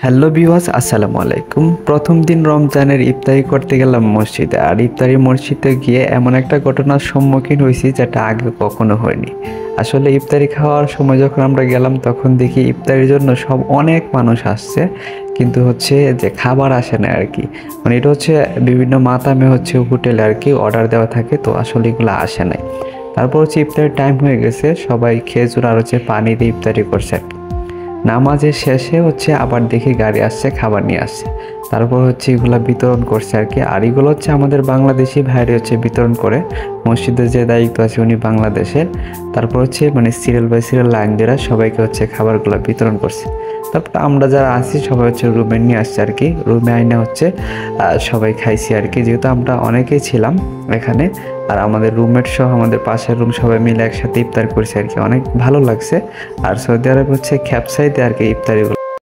Hello viewers, আসসালামু আলাইকুম। প্রথম দিন রমজানের ইফতারি করতে গেলাম মসজিদে। আর ইফতারি মসজিদে গিয়ে এমন একটা ঘটনার সম্মুখীন হয়েছি যেটা আগে কখনো হয়নি। আসলে ইফতারি খাওয়ার সময় যখন আমরা গেলাম তখন দেখি ইফতারির জন্য অনেক মানুষ আসছে, কিন্তু হচ্ছে যে খাবার আসে না আর কি। মানে এটা হচ্ছে বিভিন্ন মাতামে হচ্ছে হোটেলে আর কি অর্ডার দেওয়া থাকে, তো আসলে এগুলো আসে নাই। তারপর হচ্ছে ইফতারের টাইম হয়ে গেছে, সবাই খেজুর আর হচ্ছে পানি দিয়ে ইফতারি করছে। নামাজের শেষে হচ্ছে আবার দেখি গাড়ি আসছে, খাবার নিয়ে আসছে। তারপর হচ্ছে এগুলা বিতরণ করছে আর কি। আর এগুলো হচ্ছে আমাদের বাংলাদেশি ভাইরে হচ্ছে বিতরণ করে। মসজিদের যে দায়িত্ব আছে উনি বাংলাদেশের। তারপর হচ্ছে মানে সিরিয়াল বাই সিরিয়াল লাইন দিয়ে সবাইকে হচ্ছে খাবারগুলো বিতরণ করছে। তারপর আমরা যারা আছি সবাই হচ্ছে রুমে নিয়ে আসছে আর কি। রুমে আইনে হচ্ছে সবাই খাইছি আর কি, যেহেতু আমরা অনেকেই ছিলাম এখানে। আর আমাদের রুমমেট সহ আমাদের পাশের রুম সবাই মিলে একসাথে ইফতার করছি আর কি, অনেক ভালো লাগছে। আর সৌদি আরব হচ্ছে খ্যাপসাইতে আর কি ইফতারিগুলো।